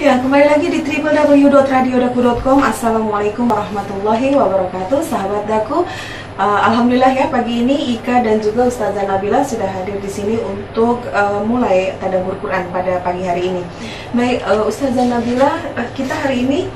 Ya, kembali lagi di www.radiodaku.com. Assalamualaikum warahmatullahi wabarakatuh, sahabat Daku. Alhamdulillah ya, pagi ini Ika dan juga Ustazah Nabila sudah hadir di sini untuk mulai tadabbur Quran pada pagi hari ini. Baik, Ustazah Nabila, kita hari ini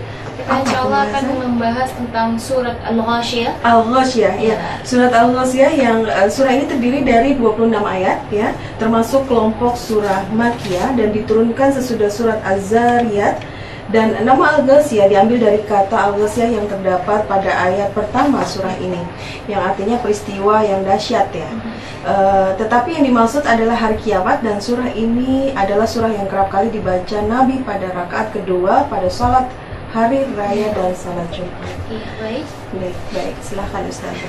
insya Allah akan membahas tentang surat Al-Ghashiyah. Al-Ghashiyah, ya. Surat Al-Ghashiyah yang surah ini terdiri dari 26 ayat ya, termasuk kelompok surah Makkiyah dan diturunkan sesudah surat Az-Zariyat. Dan nama Al-Ghashiyah diambil dari kata Al-Ghashiyah yang terdapat pada ayat pertama surah ini, yang artinya peristiwa yang dahsyat ya. Tetapi yang dimaksud adalah hari kiamat, dan surah ini adalah surah yang kerap kali dibaca Nabi pada rakaat kedua pada sholat hari raya dan salat Jumat. Iya, baik, silahkan Ustazah.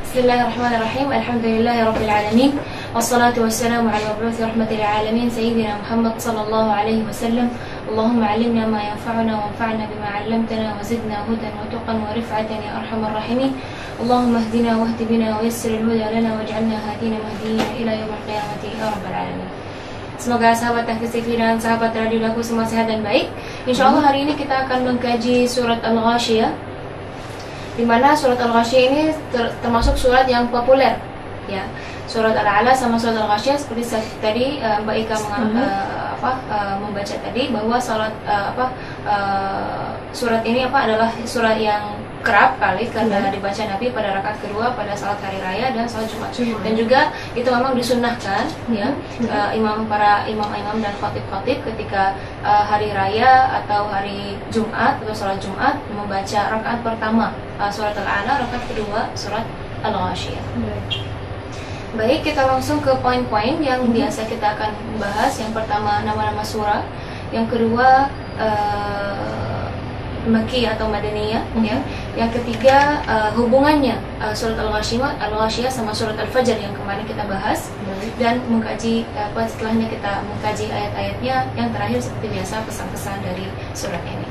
Bismillahirrahmanirrahim. Alhamdulillahirabbil alamin. Wassalatu wassalamu ala mab'uts rahmatil alamin sayyidina Muhammad sallallahu alaihi wasallam. Allahumma 'allimna ma yanfa'una wanfa'na bima 'allamtana wa zidna hudan wa tuqan wa rif'atan ya arhamar rahimin. Allahumma ihdina wahdi bina wa yassir al-huda lana waj'alna hadina mahdiyina ila yaumil qiyamati ya rabbal alamin. Semoga sahabat Tahfiz TV dan sahabat Radio Daku semua sehat dan baik. Insya Allah hari ini kita akan mengkaji surat Al-Ghashiyah, di mana surat Al-Ghashiyah ini termasuk surat yang populer ya. Surat Al-A'la sama surat Al-Ghashiyah seperti tadi Mbak Ika membaca tadi bahwa surat ini adalah surat yang kerap kali karena dibaca Nabi pada rakaat kedua pada salat hari raya dan salat Jumat. Dan juga itu memang disunnahkan ya, para imam dan khatib ketika hari raya atau hari Jumat atau salat Jumat membaca rakaat pertama surat Al-A'la, rakaat kedua surat Al-Ghashiyah. Baik, kita langsung ke poin-poin yang biasa kita akan bahas. Yang pertama nama-nama surah, yang kedua Makkiyah atau Madaniyah ya. Yang ketiga hubungannya surat Al-Ghashiyah sama surat Al-Fajr yang kemarin kita bahas, dan mengkaji setelahnya kita mengkaji ayat-ayatnya. Yang terakhir seperti biasa pesan-pesan dari surat ini.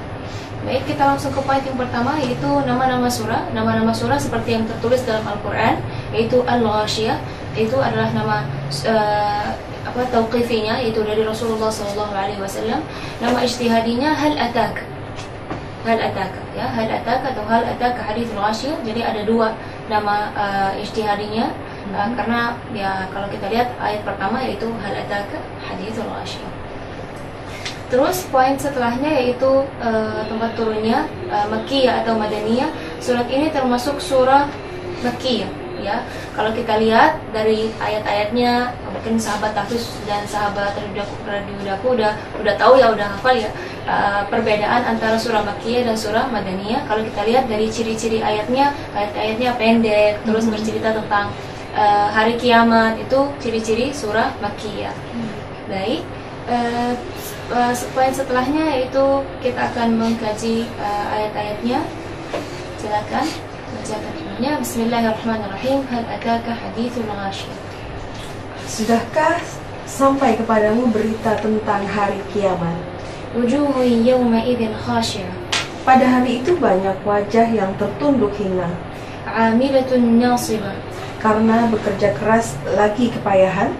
Baik, kita langsung ke poin yang pertama, yaitu nama-nama surah. Nama-nama surah seperti yang tertulis dalam Al-Quran, yaitu Al-Ghashiyah, itu adalah nama tauqifinya, yaitu dari Rasulullah SAW. Nama ijtihadinya Hal Ataka ya, Hal Ataka atau Hal Ataka Hadithul Ghashiyah. Jadi ada dua nama ijtihadinya, karena ya kalau kita lihat ayat pertama yaitu Hal Ataka Hadithul Ghashiyah. Terus poin setelahnya yaitu tempat turunnya Makkiyah atau Madaniyah. Surat ini termasuk surah Makkiyah ya. Kalau kita lihat dari ayat-ayatnya, mungkin sahabat Tahfiz dan sahabat Radio Daku udah tahu ya, udah hafal ya perbedaan antara surah Makkiyah dan surah Madaniyah. Kalau kita lihat dari ciri-ciri ayatnya pendek, terus bercerita tentang hari kiamat, itu ciri-ciri surah Makkiyah. Baik, poin setelahnya yaitu kita akan mengkaji ayat-ayatnya. Silakan baca terjemahnya. Bismillahirrahmanirrahim. Hal ataka hadithul ghashiyah. Sudahkah sampai kepadamu berita tentang hari kiamat? Wujuhun yawma idzin khashiyah. Pada hari itu banyak wajah yang tertunduk hina, 'amilatun nasibah, karena bekerja keras lagi kepayahan.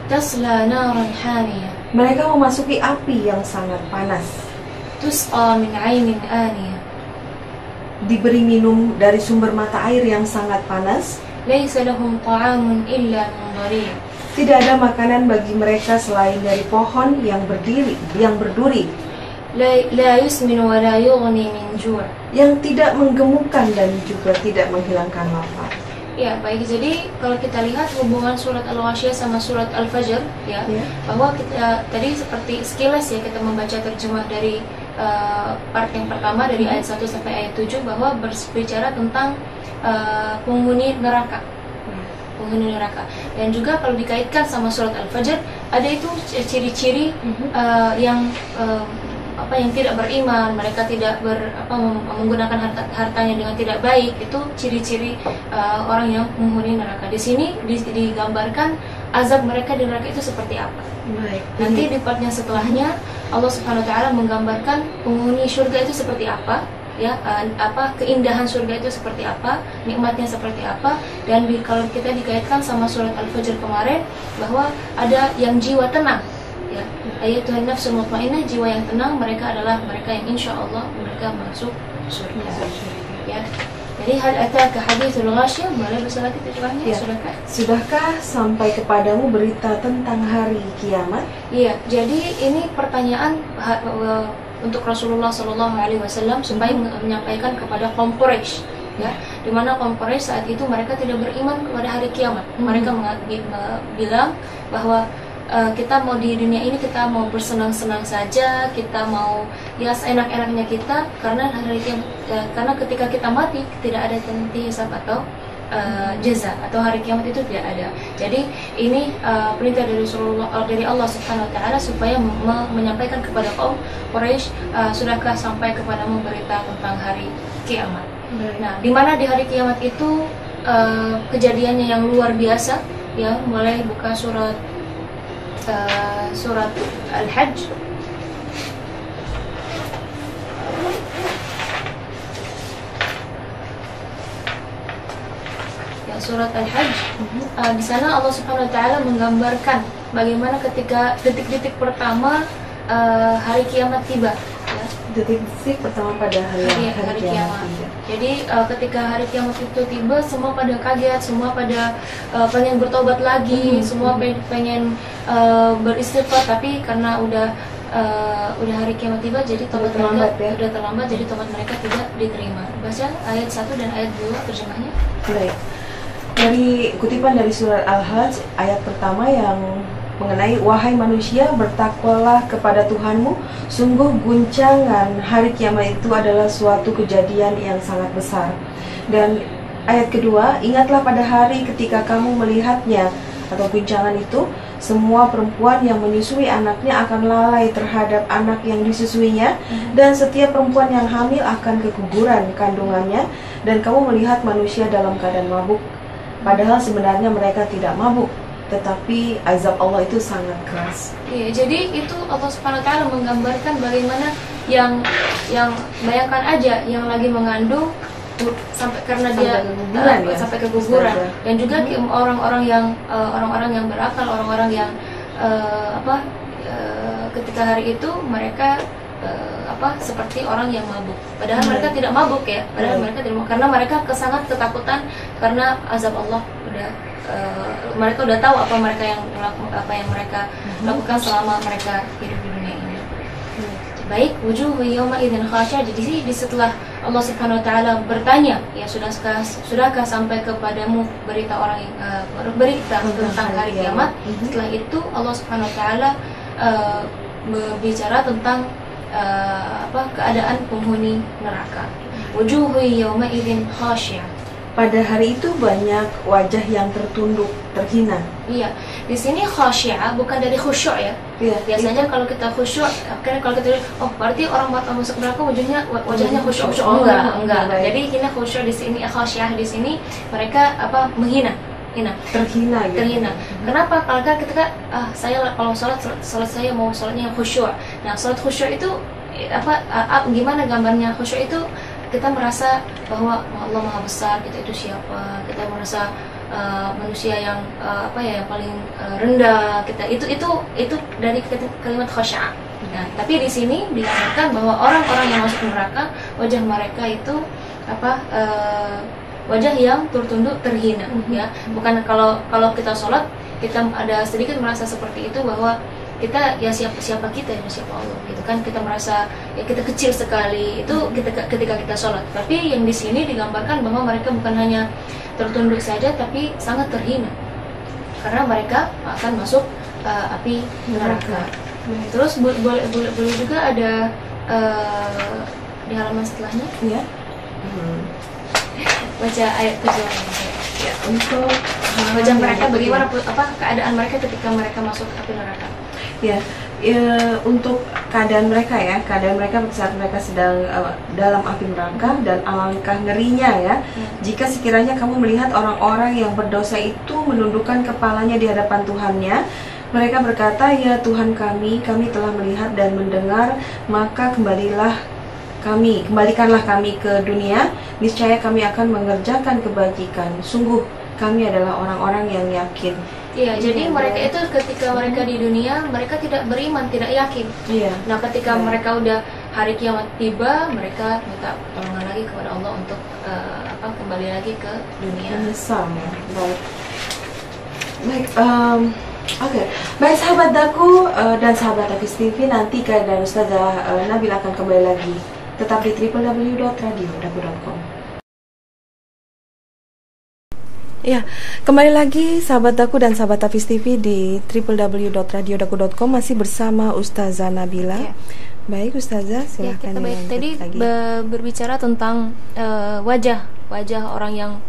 tasla naran hamiyah, Mereka memasuki api yang sangat panas, tusqa min 'ainin aniyah, diberi minum dari sumber mata air yang sangat panas. laysa lahum ta'amun illa min dhariyah, Tidak ada makanan bagi mereka selain dari pohon yang berduri, la yusmin wa la yughni min ju', yang tidak menggemukkan dan juga tidak menghilangkan lapar. Ya, baik. Jadi kalau kita lihat hubungan surat Al-Ghashiyah sama surat Al-Fajr ya, bahwa kita tadi seperti sekilas ya kita membaca terjemah dari part yang pertama dari ayat 1 sampai ayat 7, bahwa berbicara tentang penghuni neraka. Dan juga kalau dikaitkan sama surat Al-Fajr, ada itu ciri-ciri yang tidak beriman, mereka tidak menggunakan hartanya dengan tidak baik. Itu ciri-ciri orang yang menghuni neraka. Di sini digambarkan azab mereka di neraka itu seperti apa. Baik. Nanti di partnya setelahnya Allah Subhanahu wa taala menggambarkan penghuni surga itu seperti apa ya, keindahan surga itu seperti apa, nikmatnya seperti apa. Dan kalau kita dikaitkan sama surat Al-Fajr kemarin, bahwa ada yang jiwa tenang ya, ya. Ayyatuhan nafsul mutmainnah, jiwa yang tenang, mereka adalah mereka yang insya Allah mereka masuk surga. Ya. Jadi hal ataka hadithul ghasyiyah, boleh bahasa lagi terjemahnya? Ya. Sudahkah sampai kepadamu berita tentang hari kiamat? Iya, jadi ini pertanyaan untuk Rasulullah SAW supaya menyampaikan kepada kaum Quraisy, ya, di mana kaum Quraisy saat itu mereka tidak beriman kepada hari kiamat. Mereka bilang bahwa kita mau di dunia ini kita mau bersenang-senang saja, kita mau ya seenak-enaknya kita, karena hari kiamat, karena ketika kita mati tidak ada nanti hisab atau jaza, atau hari kiamat itu tidak ada. Jadi ini perintah dari Allah Subhanahu Wa Taala supaya menyampaikan kepada kaum Quraisy, sudahkah sampai kepadamu berita tentang hari kiamat. Nah, di mana di hari kiamat itu kejadiannya yang luar biasa, ya, mulai buka surat Al-Hajj. Ya, surat Al-Hajj. Di sana Allah Subhanahu Wa Taala menggambarkan bagaimana ketika detik-detik pertama hari kiamat tiba. Ya. Detik-detik pertama pada hari kiamat. Jadi ketika hari kiamat itu tiba, semua pada kaget, semua pada pengen bertobat lagi, semua pengen beristighfar, tapi karena udah hari kiamat tiba, jadi tobat mereka udah terlambat, jadi tobat mereka tidak diterima. Baca ayat 1 dan ayat 2 terjemahnya. Baik. Dari kutipan dari surat Al-Hajj ayat pertama yang mengenai wahai manusia, bertakwalah kepada Tuhanmu, sungguh guncangan hari kiamat itu adalah suatu kejadian yang sangat besar. Dan ayat kedua, ingatlah pada hari ketika kamu melihatnya atau guncangan itu, semua perempuan yang menyusui anaknya akan lalai terhadap anak yang disusuinya, dan setiap perempuan yang hamil akan keguguran kandungannya, dan kamu melihat manusia dalam keadaan mabuk, padahal sebenarnya mereka tidak mabuk, tetapi azab Allah itu sangat keras. Iya, jadi itu Allah Subhanahu Wa Taala menggambarkan bagaimana yang bayangkan aja yang lagi mengandung sampai karena dia sampai keguguran, dan juga orang-orang yang berakal, orang-orang yang ketika hari itu mereka seperti orang yang mabuk, padahal mereka tidak mabuk, ya, padahal mereka tidak mabuk, karena mereka sangat ketakutan karena azab Allah mereka udah tahu apa yang mereka lakukan selama mereka hidup di dunia ini. Baik, wujuhu yawma idzin khasyah. Jadi setelah Allah Subhanahu Wa Taala bertanya, ya, sudahkah sampai kepadamu berita tentang hari kiamat? Setelah itu Allah Subhanahu Wa Taala berbicara tentang keadaan penghuni neraka. Wujuhu yawma idzin khasyah. Pada hari itu banyak wajah yang tertunduk, terhina. Iya, di sini khasyah bukan dari khusyuk, ya. Iya, biasanya kalau kita khusyuk, kalau kita berarti orang bakal masuk neraka wajahnya khusyuk. Enggak. Jadi kita khusyuk di sini, khasyah di sini mereka menghina, terhina. Kenapa? Kalau ketika saya kalau sholat saya mau sholatnya yang khusyuk. Nah, sholat khusyuk itu gimana gambarnya khusyuk itu? Kita merasa bahwa Allah Maha Besar, kita itu siapa? Kita merasa manusia yang yang paling rendah. Kita itu dari kalimat khasyah. Nah, tapi di sini dikatakan bahwa orang-orang yang masuk neraka, wajah mereka itu wajah yang tertunduk, terhina, ya. Bukan kalau kita sholat kita ada sedikit merasa seperti itu, bahwa kita ya siapa kita, ya siapa Allah, gitu kan. Kita merasa ya kita kecil sekali itu ketika kita sholat. Tapi yang di sini digambarkan bahwa mereka bukan hanya tertunduk saja, tapi sangat terhina karena mereka akan masuk api neraka. Terus boleh juga ada di halaman setelahnya, ya. Baca ayat kejuaraan. Ya, untuk wajah mereka bagaimana, keadaan mereka ketika mereka masuk api neraka. Ya, untuk keadaan mereka saat mereka sedang dalam api neraka, dan alangkah ngerinya, ya, jika sekiranya kamu melihat orang-orang yang berdosa itu menundukkan kepalanya di hadapan Tuhannya. Mereka berkata, ya Tuhan kami telah melihat dan mendengar, maka kembalikanlah kami ke dunia, niscaya kami akan mengerjakan kebajikan. Sungguh kami adalah orang-orang yang yakin. Iya, jadi mereka itu ketika mereka di dunia, mereka tidak beriman, tidak yakin. Iya. Nah, ketika mereka udah hari kiamat tiba, mereka minta pertolongan lagi kepada Allah untuk kembali lagi ke dunia. Menyesal ya. Baik. Oke. Baik sahabat Daku dan sahabat Hafiz TV, nanti Kak dan Ustazah Nabil akan kembali lagi. Tetap di www.radiodaku.com. Ya, kembali lagi sahabat Daku dan sahabat Hafiz TV di www.radiodaku.com, masih bersama Ustazah Nabila. Ya. Baik Ustazah, silakan. Ya, kita tadi berbicara tentang wajah orang yang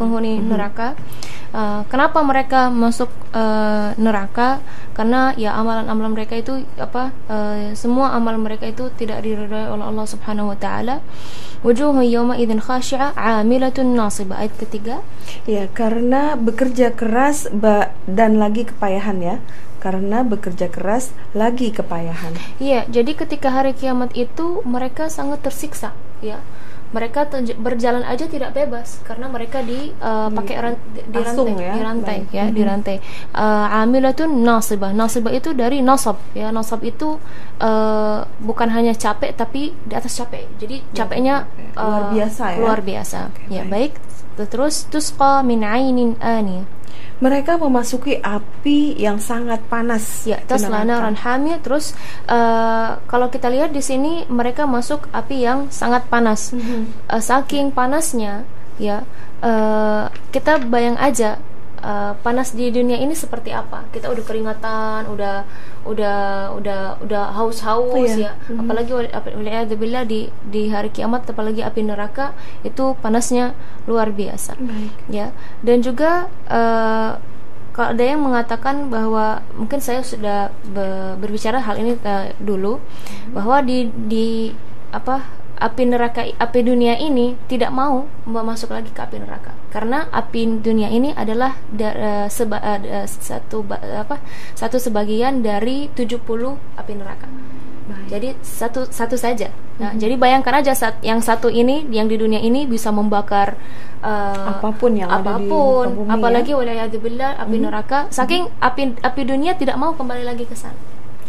penghuni neraka. Kenapa mereka masuk neraka? Karena ya amalan-amalan mereka itu semua amal mereka itu tidak diridhai oleh Allah Subhanahu wa taala. Wujuhun yawma idzin khashi'ah 'amilatun nasibah, ayat ketiga. Ya, karena bekerja keras dan lagi kepayahan ya. Karena bekerja keras lagi kepayahan. Iya, jadi ketika hari kiamat itu mereka sangat tersiksa, ya. Mereka berjalan aja tidak bebas karena mereka pakai dirantai. Amilatun nasibah. Nasibah itu dari nasab, ya. Nasab itu bukan hanya capek tapi di atas capek. Jadi capeknya luar biasa ya. Luar biasa. Okay, ya, baik. Terus tusqa min 'ainin aniyah. Mereka memasuki api yang sangat panas. Ya, tasla naran hamiyah. Terus kalau kita lihat di sini mereka masuk api yang sangat panas. Saking panasnya, ya, kita bayang aja panas di dunia ini seperti apa. Kita udah keringatan, udah haus-haus, ya. Apalagi waliyadzubillah di hari kiamat, apalagi api neraka itu panasnya luar biasa. Ya. Dan juga kalau ada yang mengatakan bahwa mungkin saya sudah berbicara hal ini dulu, bahwa di api dunia ini tidak mau masuk lagi ke api neraka, karena api dunia ini adalah satu sebagian dari 70 api neraka. Jadi satu saja. Nah, jadi bayangkan aja yang satu ini, yang di dunia ini bisa membakar apapun yang ada di bumi, apalagi waliyadzubillah api neraka. Saking api dunia tidak mau kembali lagi ke sana.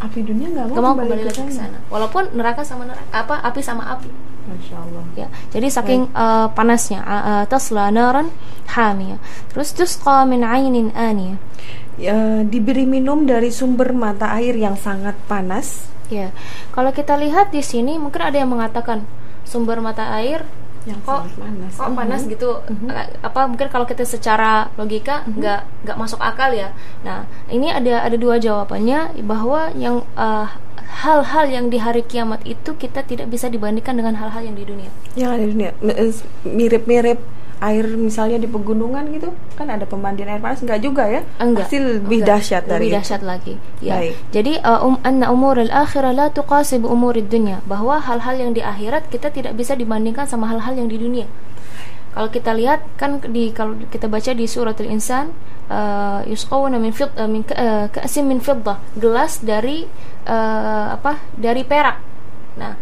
Api dunia nggak mau kembali lagi ke sana. Walaupun neraka sama neraka, api sama api. Masya Allah. Ya, jadi saking panasnya, tasla naran hamiyah. Terus tusqa min 'ainin aniyah. Diberi minum dari sumber mata air yang sangat panas. Ya, kalau kita lihat di sini mungkin ada yang mengatakan sumber mata air yang kok panas gitu. Mungkin kalau kita secara logika nggak masuk akal ya. Nah, ini ada dua jawabannya, bahwa yang hal-hal yang di hari kiamat itu kita tidak bisa dibandingkan dengan hal-hal yang di dunia. Yang ada di dunia mirip-mirip air misalnya di pegunungan gitu kan, ada pemandian air panas, enggak juga ya? Enggak. Pasti lebih dahsyat dari lebih dahsyat lagi. Ya. Baik. Jadi anna umurul akhirah la tuqasib umurid dunya, bahwa hal-hal yang di akhirat kita tidak bisa dibandingkan sama hal-hal yang di dunia. Kalau kita lihat kan kalau kita baca di surat Al-Insan, yusqawna min ka'sin min fiddah, gelas dari dari perak. Nah,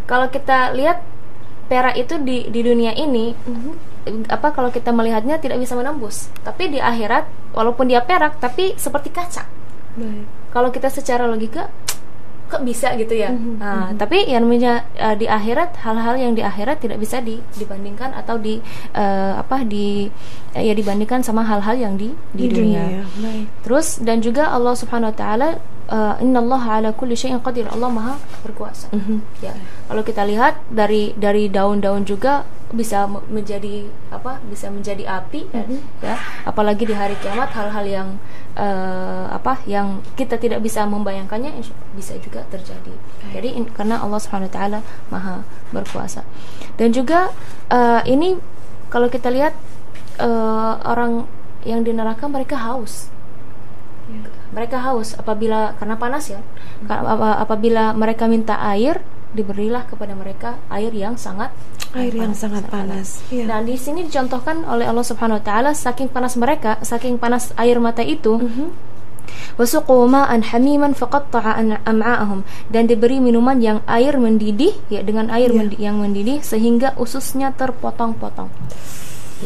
kalau kita lihat perak itu di dunia ini, kalau kita melihatnya tidak bisa menembus, tapi di akhirat walaupun dia perak tapi seperti kaca. Baik. Kalau kita secara logika kok bisa gitu ya. Tapi yang namanya di akhirat, hal-hal yang di akhirat tidak bisa dibandingkan atau dibandingkan sama hal-hal yang di dunia. Baik. Terus dan juga Allah Subhanahu wa taala, innallaha ala kulli syai'in qadir, Allah Maha berkuasa. Ya. Kalau kita lihat dari daun-daun juga bisa menjadi api, ya. Apalagi di hari kiamat, hal-hal yang yang kita tidak bisa membayangkannya bisa juga terjadi. Jadi karena Allah Subhanahu wa taala Maha berkuasa. Dan juga ini kalau kita lihat orang yang di neraka, mereka haus. Mereka haus karena panas ya. Apabila mereka minta air, diberilah kepada mereka air yang sangat panas. Ya. Nah, di sini dicontohkan oleh Allah Subhanahu wa taala, saking panas mereka, saking panas air mata itu, wasuqu ma'an hamiman faqatta'a am'a'ahum, dan diberi minuman yang air mendidih, ya, dengan air yang mendidih sehingga ususnya terpotong-potong.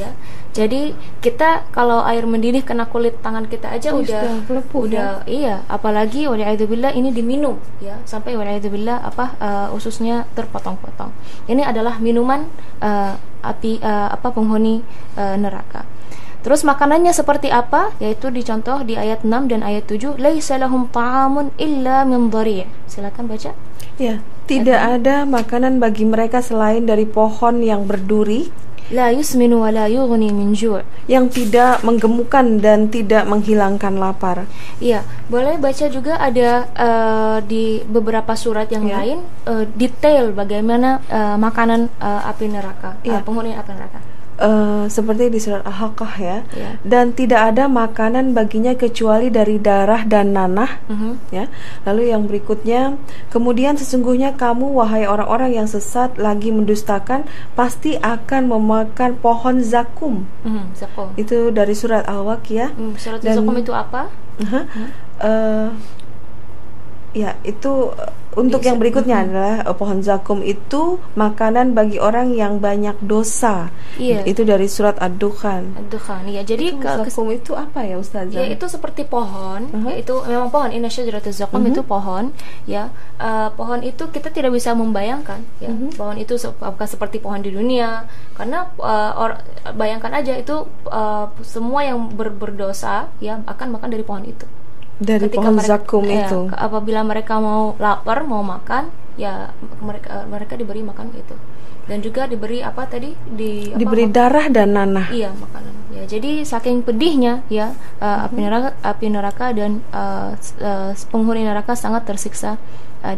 Ya. Jadi kita kalau air mendidih kena kulit tangan kita aja udah melepuh, udah iya, apalagi waliyadzubillah ini diminum ya, sampai waliyadzubillah ususnya terpotong-potong. Ini adalah minuman penghuni neraka. Terus makanannya seperti apa? Yaitu dicontoh di ayat 6 dan ayat 7, laisa lahum ta'amun illa min dhari'. Silakan baca. Ya, tidak ada makanan bagi mereka selain dari pohon yang berduri, La yusminu wa la yughni min ju'. yang tidak menggemukkan dan tidak menghilangkan lapar. Iya, boleh baca juga ada di beberapa surat yang lain detail bagaimana makanan api neraka, penghuni api neraka. Seperti di surat Al-Haqqah ya. Ya. Dan tidak ada makanan baginya kecuali dari darah dan nanah. Ya. Lalu yang berikutnya, kemudian sesungguhnya kamu wahai orang-orang yang sesat lagi mendustakan pasti akan memakan pohon zakum. Zakum. Itu dari surat Al-Waqiah. Surat Dan- zakum itu apa? Ya, itu untuk yang berikutnya adalah pohon zakum itu makanan bagi orang yang banyak dosa. Iya. Itu dari surat Ad-Dukhan. Ad-Dukhan. Ya, jadi Zakum itu apa ya, Ustazah? ya itu seperti pohon, yaitu memang pohon. Inna syajaratuz zakum itu pohon, ya. Pohon itu kita tidak bisa membayangkan, ya. Pohon itu apakah seperti pohon di dunia? Karena bayangkan aja itu semua yang berdosa, ya, akan makan dari pohon itu. Dari Ketika pohon mereka, zakum itu. apabila mereka mau lapar, mau makan, ya mereka diberi makan itu. Dan juga diberi apa tadi? Diberi darah dan nanah. Iya, makanan. Ya, jadi saking pedihnya ya api neraka dan penghuni neraka sangat tersiksa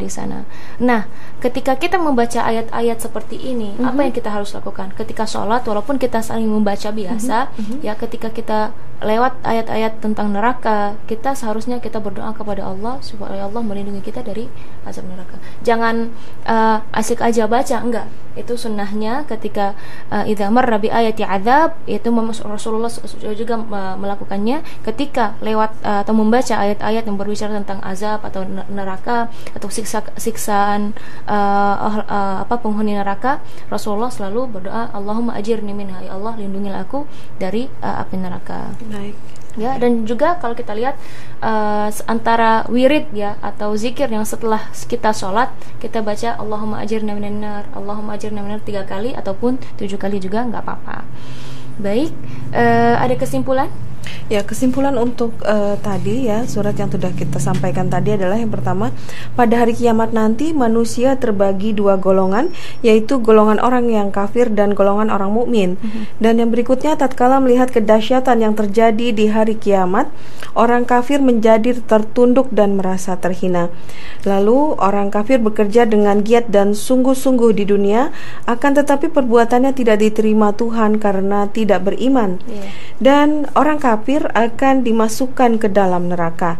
di sana. Nah, ketika kita membaca ayat-ayat seperti ini, apa yang kita harus lakukan? Ketika sholat, walaupun kita saling membaca biasa, ya ketika kita lewat ayat-ayat tentang neraka, kita seharusnya kita berdoa kepada Allah supaya Allah melindungi kita dari azab neraka. Jangan asik aja baca, enggak. Itu sunnahnya ketika idza marra bi ayati adzab, itu Rasulullah juga melakukannya ketika lewat atau membaca ayat-ayat yang berbicara tentang azab atau neraka atau siksaan penghuni neraka. Rasulullah selalu berdoa, Allahumma ajirni minha, ya Allah lindungilah aku dari api neraka. Baik. Ya, dan juga kalau kita lihat antara wirid ya atau zikir yang setelah kita sholat kita baca Allahumma ajirna minan nar, Allahumma ajirna minan nar 3 kali ataupun 7 kali juga nggak apa-apa. Baik, ada kesimpulan? Ya, kesimpulan untuk tadi ya, surat yang sudah kita sampaikan tadi adalah yang pertama, pada hari kiamat nanti manusia terbagi 2 golongan, yaitu golongan orang yang kafir dan golongan orang mukmin. Dan yang berikutnya, tatkala melihat kedahsyatan yang terjadi di hari kiamat, orang kafir menjadi tertunduk dan merasa terhina. Lalu orang kafir bekerja dengan giat dan sungguh-sungguh di dunia, akan tetapi perbuatannya tidak diterima Tuhan karena tidak beriman. Dan orang kafir akan dimasukkan ke dalam neraka.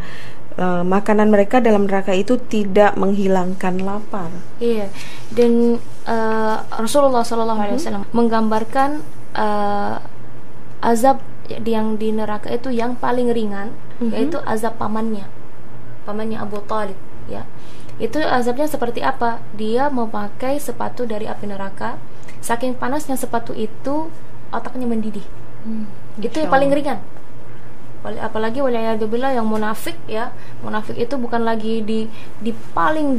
Makanan mereka dalam neraka itu tidak menghilangkan lapar. Iya. Dan Rasulullah SAW menggambarkan azab yang di neraka itu yang paling ringan, yaitu azab pamannya Abu Thalib. Ya, itu azabnya seperti apa? Dia memakai sepatu dari api neraka. Saking panasnya sepatu itu, otaknya mendidih. Itu yang paling ringan. Apalagi waliyadzubillah yang munafik ya. Munafik itu bukan lagi di paling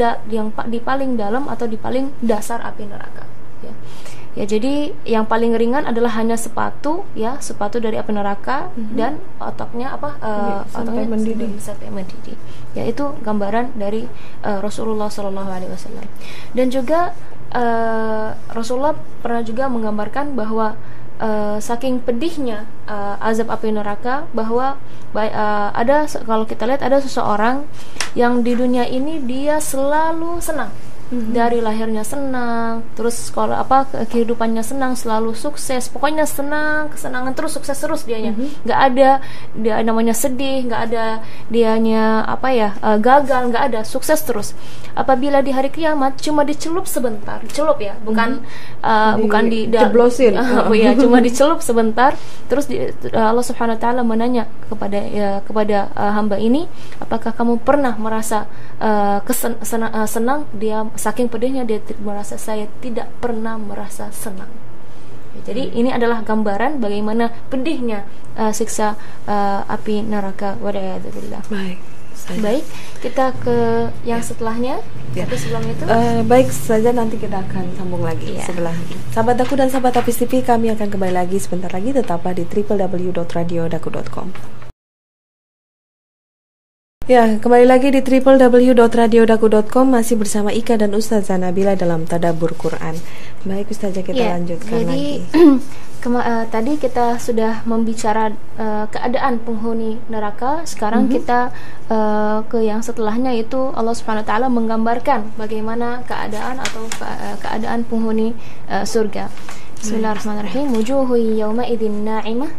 di paling dalam atau di paling dasar api neraka ya. Ya, jadi yang paling ringan adalah hanya sepatu ya, sepatu dari api neraka dan otaknya sampai mendidih. Ya, itu gambaran dari Rasulullah SAW. Dan juga Rasulullah pernah juga menggambarkan bahwa saking pedihnya azab api neraka, bahwa ada, kalau kita lihat ada seseorang yang di dunia ini dia selalu senang. Dari lahirnya senang, terus kalau kehidupannya senang, selalu sukses, pokoknya senang, kesenangan terus, sukses terus dianya. Nggak ada dia namanya sedih, nggak ada dianya gagal, nggak ada, sukses terus. Apabila di hari kiamat cuma dicelup sebentar, celup ya, bukan dijeblosin. Ya, cuma dicelup sebentar, terus Allah Subhanahu wa taala menanya kepada hamba ini, apakah kamu pernah merasa senang? Dia saking pedihnya dia merasa, saya tidak pernah merasa senang Jadi ini adalah gambaran bagaimana pedihnya siksa api neraka. Waliyadzubillah. Baik, kita ke yang setelahnya. Tapi sebelum itu baik saja, nanti kita akan sambung lagi setelah ini. Sahabat Daku dan sahabat Hafiz TV, kami akan kembali lagi sebentar lagi, tetaplah di www.radiodaku.com. Ya, kembali lagi di www.radiodaku.com, masih bersama Ika dan Ustazah Nabila dalam Tadabbur Quran. Baik Ustazah, kita lanjutkan lagi. Tadi kita sudah membicara keadaan penghuni neraka. Sekarang kita ke yang setelahnya, itu Allah Subhanahu wa taala menggambarkan bagaimana keadaan atau keadaan penghuni surga. Bismillahirrahmanirrahim. Wujuhu yawma idzin na'imah.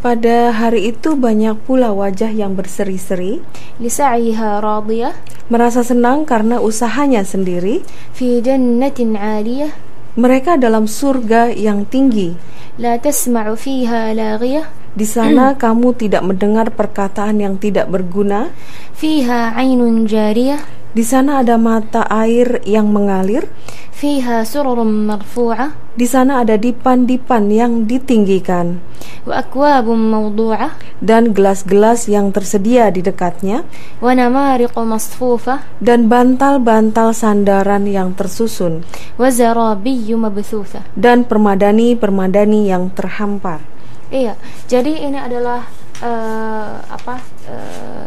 Pada hari itu banyak pula wajah yang berseri-seri, lisa'iha radiyah, merasa senang karena usahanya sendiri, fi jannatin 'aliyah, mereka dalam surga yang tinggi, la tasma'u fiha laghiyah, di sana kamu tidak mendengar perkataan yang tidak berguna, fiha 'ainun jariyah, di sana ada mata air yang mengalir, fiha sururun marfu'ah, di sana ada dipan-dipan yang ditinggikan, wa akwabun mawdu'ah, dan gelas-gelas yang tersedia di dekatnya, wa namariqu masfufah, dan bantal-bantal sandaran yang tersusun, wa zarabiyyu mabthutha, dan permadani-permadani yang terhampar. Iya, jadi ini adalah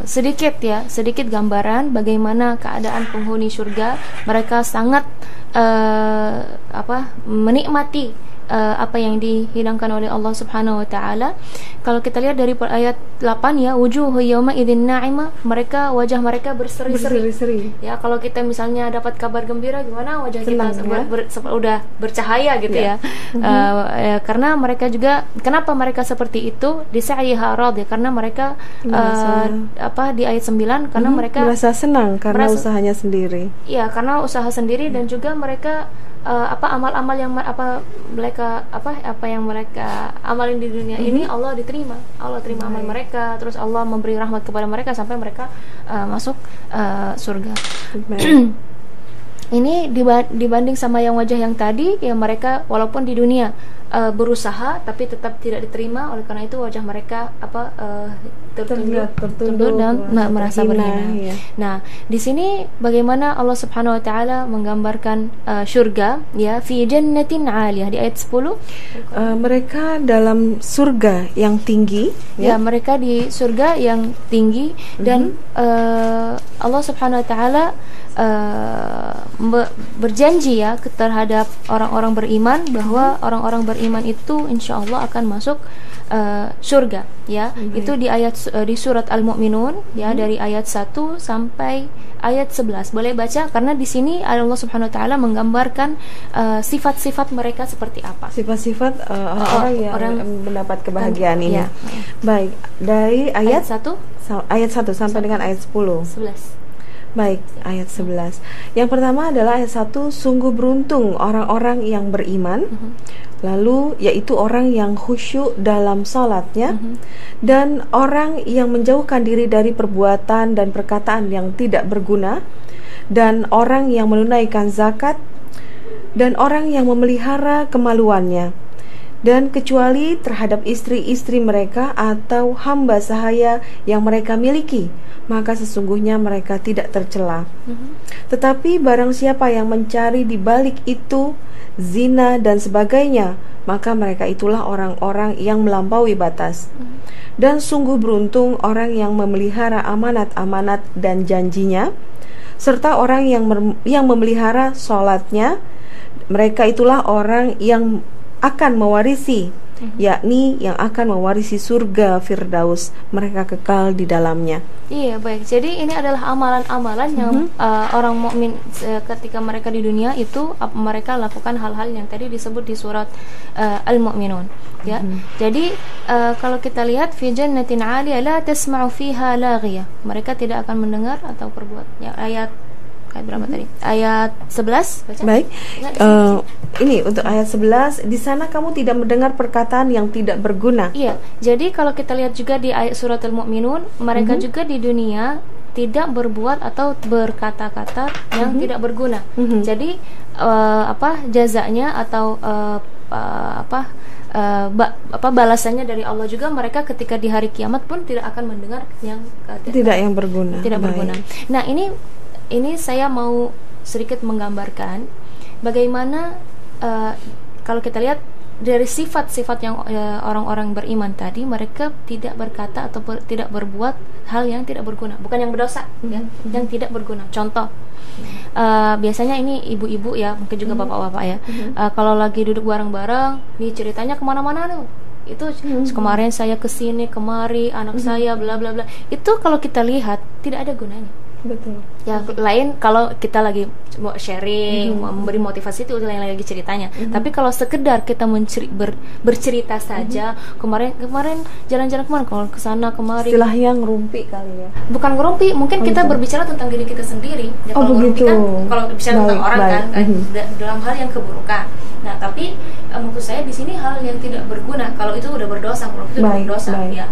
sedikit gambaran bagaimana keadaan penghuni surga. Mereka sangat menikmati apa yang dihidangkan oleh Allah Subhanahu wa taala. Kalau kita lihat dari ayat 8 ya, wujuhu yawma idzin na'imah, mereka wajah mereka berseri-seri. Ya, kalau kita misalnya dapat kabar gembira, gimana wajah kita udah bercahaya gitu ya. Karena mereka juga, kenapa mereka seperti itu? Di sa'iha radiyah, karena mereka di ayat 9, karena mereka merasa senang karena usahanya sendiri. Iya, karena usaha sendiri, dan juga mereka amal-amal yang mereka amalin di dunia ini, Allah terima amal mereka, terus Allah memberi rahmat kepada mereka sampai mereka masuk surga. Ini dibanding sama yang wajah yang tadi, yang mereka walaupun di dunia berusaha tapi tetap tidak diterima, oleh karena itu wajah mereka tertunduk dan merasa berhina. Ya. Nah, di sini bagaimana Allah Subhanahu wa taala menggambarkan surga, ya, fi jannatin 'aliyah di ayat 10. Mereka dalam surga yang tinggi, ya, mereka di surga yang tinggi, dan Allah Subhanahu wa taala berjanji ya terhadap orang-orang beriman bahwa orang-orang beriman itu insya Allah akan masuk surga, ya. Itu di di surat Al-Mu'minun, ya, dari ayat 1 sampai ayat 11. Boleh baca, karena di sini Allah Subhanahu wa taala menggambarkan sifat-sifat mereka seperti apa. Sifat-sifat orang yang mendapat kebahagiaan ini. Ya. Baik, dari ayat 1 sampai dengan ayat 11. Baik, ayat 11. Yang pertama adalah ayat 1, sungguh beruntung orang-orang yang beriman. Lalu yaitu orang yang khusyuk dalam salatnya, dan orang yang menjauhkan diri dari perbuatan dan perkataan yang tidak berguna, dan orang yang menunaikan zakat, dan orang yang memelihara kemaluannya, dan kecuali terhadap istri-istri mereka atau hamba sahaya yang mereka miliki, maka sesungguhnya mereka tidak tercela. Tetapi barang siapa yang mencari di balik itu zina dan sebagainya, maka mereka itulah orang-orang yang melampaui batas. Dan sungguh beruntung orang yang memelihara amanat-amanat dan janjinya, serta orang yang memelihara sholatnya. Mereka itulah orang yang akan mewarisi, yakni yang akan mewarisi surga Firdaus, mereka kekal di dalamnya. Iya, baik. Jadi ini adalah amalan-amalan yang orang mukmin ketika mereka di dunia itu mereka lakukan hal-hal yang tadi disebut di surat Al-Mu'minun, ya. Jadi kalau kita lihat fi jannatin 'aliyah la tasma'u fiha laghiyah, mereka tidak akan mendengar atau berbuat, ya, ayat berapa tadi? Ayat 11 baca. Baik. Ini untuk ayat 11, di sana kamu tidak mendengar perkataan yang tidak berguna. Iya. Jadi kalau kita lihat juga di ayat surat Al-Mu'minun, mereka juga di dunia tidak berbuat atau berkata-kata yang tidak berguna. Jadi jazanya atau balasannya dari Allah juga, mereka ketika di hari kiamat pun tidak akan mendengar yang tidak yang berguna. Tidak berguna. Nah, ini saya mau sedikit menggambarkan bagaimana kalau kita lihat dari sifat-sifat yang orang-orang beriman tadi, mereka tidak berkata atau tidak berbuat hal yang tidak berguna, bukan yang berdosa, ya, yang tidak berguna. Contoh, biasanya ini ibu-ibu ya, mungkin juga bapak-bapak ya, kalau lagi duduk bareng-bareng, nih ceritanya kemana-mana tuh, itu kemarin saya kesini kemari, anak saya bla bla bla, itu kalau kita lihat tidak ada gunanya. Betul. Ya, lain kalau kita lagi mau sharing, mau memberi motivasi, itu lain lagi ceritanya. Tapi kalau sekedar kita bercerita saja, kemarin jalan-jalan kemana, kalau kesana kemari. Istilahnya ngerumpi kali ya. Bukan ngerumpi, mungkin kita berbicara tentang diri kita sendiri. Ya, kalau ngerumpi kan, kalau bicara tentang orang kan, dalam hal yang keburukan. Nah, tapi maksud saya di sini hal yang tidak berguna. Kalau itu udah berdosa, kalau itu udah berdosa, ya.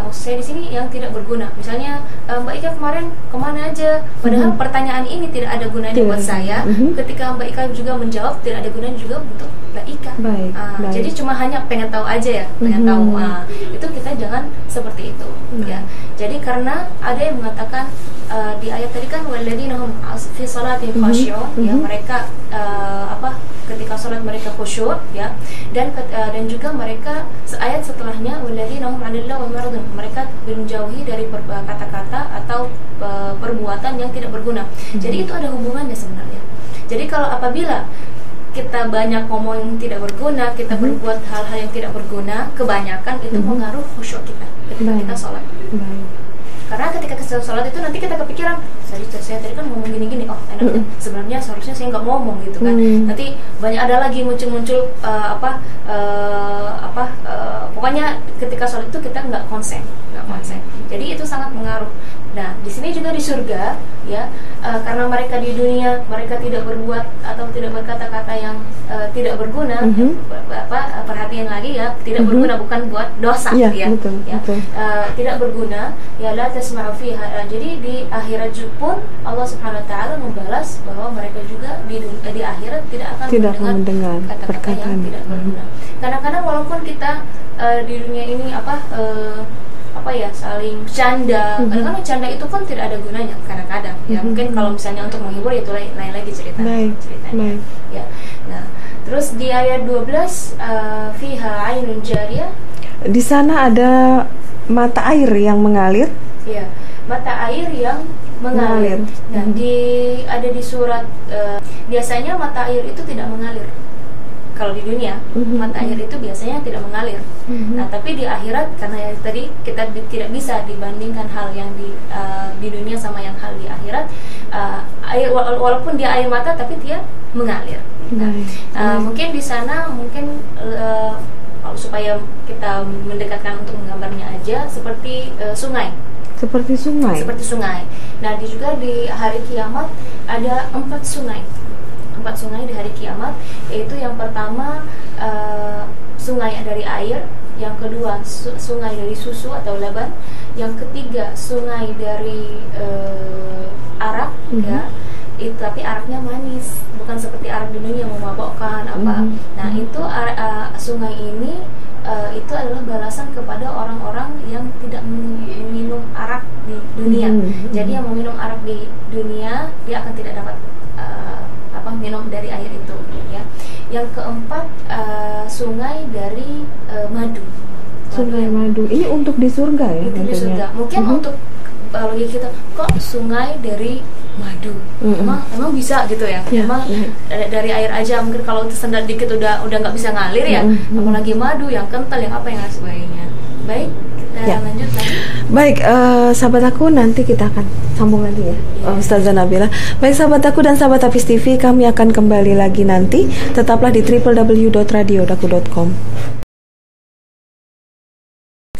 Maksud saya di sini yang tidak berguna. Misalnya Mbak Ika kemarin kemana aja? Padahal pertanyaan ini tidak ada gunanya buat saya. Ketika Mbak Ika juga menjawab, tidak ada gunanya juga untuk Mbak Ika. Jadi cuma hanya pengen tahu aja ya, pengen tahu. Itu kita jangan seperti itu. Ya. Jadi karena ada yang mengatakan di ayat tadi kan walladzina hum fi salatihim khashi'un, ya, mereka ketika salat mereka khusyuk, ya, dan juga mereka ayat setelahnya walladzina hum 'anil lagwi mu'ridun, mereka menjauhi dari kata-kata atau perbuatan yang tidak berguna. Jadi itu ada hubungannya sebenarnya. Jadi kalau apabila kita banyak ngomong yang tidak berguna, kita berbuat hal-hal yang tidak berguna, kebanyakan itu mengaruh khusyuk kita ketika kita sholat. Karena ketika kita sholat itu nanti kita kepikiran, saya tadi kan ngomong gini-gini, oh enak, sebenarnya seharusnya saya nggak ngomong gitu kan. Nanti banyak ada lagi muncul pokoknya ketika sholat itu kita nggak konsen. Jadi itu sangat mengaruh. Nah, di sini juga di surga, ya, karena mereka di dunia mereka tidak berbuat atau tidak berkata-kata yang tidak berguna. Perhatian lagi ya, tidak berguna bukan buat dosa, ya, betul. tidak berguna, ya, la tasma'u fiha. Jadi di akhirat pun Allah Subhanahu wa taala membalas bahwa mereka juga di akhirat tidak akan mendengar kata-kata yang tidak berguna. Kadang-kadang walaupun kita di dunia ini saling canda, kadang-kadang canda itu pun tidak ada gunanya kadang-kadang, ya. Mungkin kalau misalnya untuk menghibur itu lain lagi ceritanya. Ya. Nah, terus di ayat 12 fiha ainun jariyah, di sana ada mata air yang mengalir. Ya, mata air yang mengalir. Nah, ada di surat biasanya mata air itu tidak mengalir. Kalau di dunia, mata air itu biasanya tidak mengalir. Nah, tapi di akhirat, karena ya, tadi kita tidak bisa dibandingkan hal yang di dunia sama yang hal di akhirat. Air, walaupun dia air mata, tapi dia mengalir. Mungkin di sana, supaya kita mendekatkan untuk menggambarnya aja, seperti sungai. Seperti sungai. Nah, juga di hari kiamat ada 4 sungai. 4 sungai di hari kiamat, yaitu yang pertama sungai dari air, yang kedua sungai dari susu atau laban, yang ketiga sungai dari arak, ya. Tapi araknya manis, bukan seperti arak di dunia yang memabokkan apa. Nah, itu sungai ini itu adalah balasan kepada orang-orang yang tidak minum arak di dunia. Jadi yang meminum arak di dunia, dia akan tidak dapat minum dari air itu, ya. Yang keempat sungai dari madu. Sungai madu ini untuk di surga ya? Itu di surga. Mungkin untuk bagi kita, kok sungai dari madu? Emang bisa gitu ya? Emang dari air aja mungkin kalau tersendat dikit udah nggak bisa ngalir ya? Apalagi madu yang kental, yang apa yang sebagainya. Baik, kita lanjut lagi. Baik, sahabat aku, nanti kita akan sambung lagi ya, Ustazah Nabila. Baik, sahabat aku dan sahabat Hafiz TV, kami akan kembali lagi nanti. Tetaplah di www.radiodaku.com.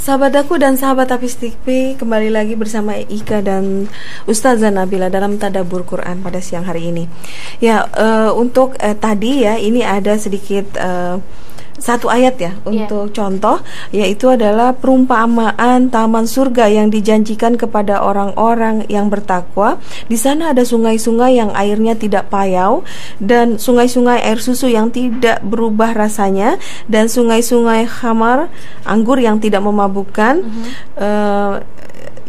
Sahabat aku dan sahabat Hafiz TV, kembali lagi bersama Ika dan Ustazah Nabila dalam Tadabbur Quran pada siang hari ini. Ya, untuk tadi ya, ini ada sedikit satu ayat ya untuk contoh, yaitu adalah perumpamaan taman surga yang dijanjikan kepada orang-orang yang bertakwa. Di sana ada sungai-sungai yang airnya tidak payau, dan sungai-sungai air susu yang tidak berubah rasanya, dan sungai-sungai khamar, anggur yang tidak memabukkan,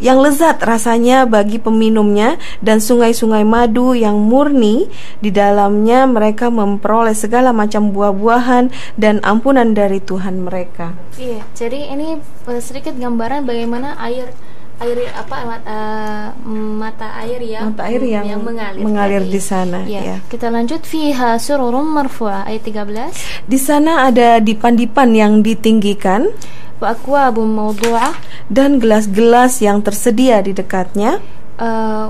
yang lezat rasanya bagi peminumnya, dan sungai-sungai madu yang murni. Di dalamnya mereka memperoleh segala macam buah-buahan dan ampunan dari Tuhan mereka. Iya, jadi ini sedikit gambaran bagaimana mata air yang mengalir di sana. Ya. Kita lanjut, fiha sururum marfu'ah ayat 13. Di sana ada dipan-dipan yang ditinggikan, wa akwabum mawdu'ah, dan gelas-gelas yang tersedia di dekatnya,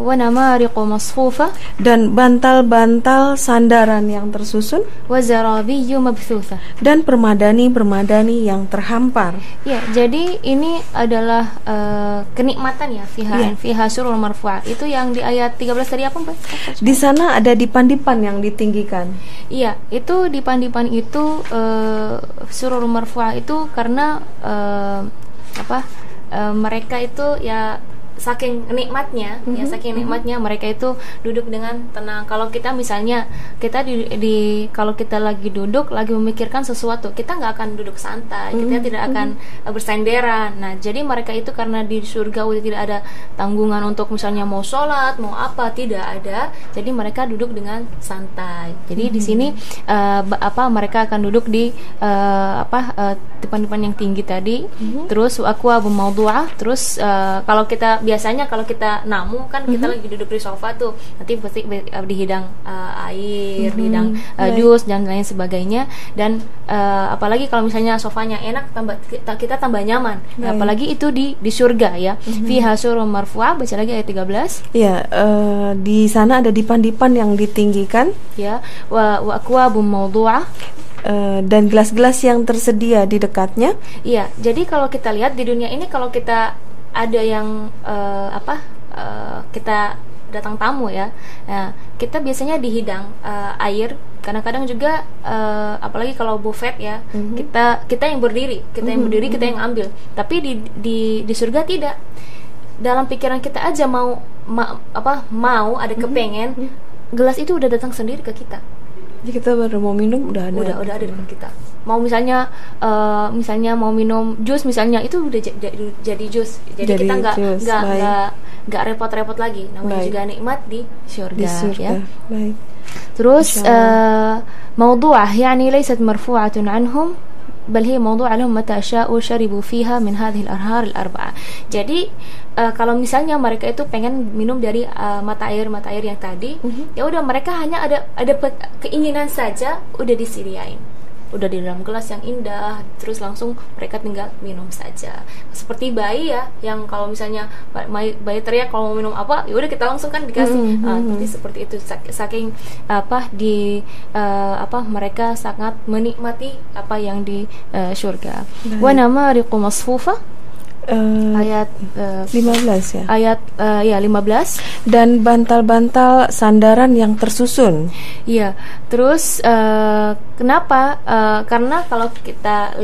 wa namariqu masfufah, dan bantal-bantal sandaran yang tersusun, wa zarabiyyu mabthutha, dan permadani-permadani yang terhampar. Ya, jadi ini adalah kenikmatan ya, fiha surur marfu'ah. Itu yang di ayat 13 tadi apa, Mbak? Di sana ada dipan-dipan yang ditinggikan. Iya, itu dipan-dipan itu surur marfu'ah itu karena mereka itu ya saking nikmatnya, saking nikmatnya mereka itu duduk dengan tenang. Kalau kita misalnya kalau kita lagi duduk lagi memikirkan sesuatu, kita nggak akan duduk santai, kita tidak akan bersenderan. Nah, jadi mereka itu karena di surga udah tidak ada tanggungan untuk misalnya mau sholat, mau apa, tidak ada. Jadi mereka duduk dengan santai. Jadi di sini mereka akan duduk di depan-depan yang tinggi tadi. Terus aqua bimawdu'ah. Terus biasanya kalau kita namu kan kita lagi duduk di sofa tuh, nanti pasti dihidang air, dihidang jus dan lain sebagainya. Dan apalagi kalau misalnya sofanya enak, kita tambah nyaman. Nah, apalagi itu di surga ya. Fiha surur marfu'ah, baca lagi ayat 13. Ya, di sana ada dipan-dipan yang ditinggikan. Ya, wa akwabum mawdu'ah, dan gelas-gelas yang tersedia di dekatnya. Iya, jadi kalau kita lihat di dunia ini, kalau kita ada yang kita datang tamu ya, kita biasanya dihidang air. Kadang-kadang juga apalagi kalau buffet ya, kita yang berdiri, kita yang ambil. Tapi di surga tidak. Dalam pikiran kita aja mau ada kepengen, gelas itu udah datang sendiri ke kita. Jadi kita baru mau minum udah ada depan kita. Mau misalnya mau minum jus misalnya, itu udah jadi jus. Jadi kita nggak repot-repot lagi. Namanya juga nikmat di surga. Ya. Baik. Terus mawdu'ah yani laysat marfu'atun anhum bal hiya mawdu'ah lahum mata sya'u syaribu fiha min hadhihi al-anhar al-arba'ah. Jadi kalau misalnya mereka itu pengen minum dari mata air yang tadi, ya udah mereka hanya ada keinginan saja, udah disediain. Udah di dalam gelas yang indah, terus langsung mereka tinggal minum saja. Seperti bayi ya, yang kalau misalnya bayi teriak kalau mau minum apa, ya udah kita langsung kan dikasih. Jadi seperti itu, saking mereka sangat menikmati apa yang di surga. Wa namariqu masfufa, ayat 15 ya. Ayat 15. Dan bantal-bantal sandaran yang tersusun. Iya. Terus kenapa? Karena kalau kita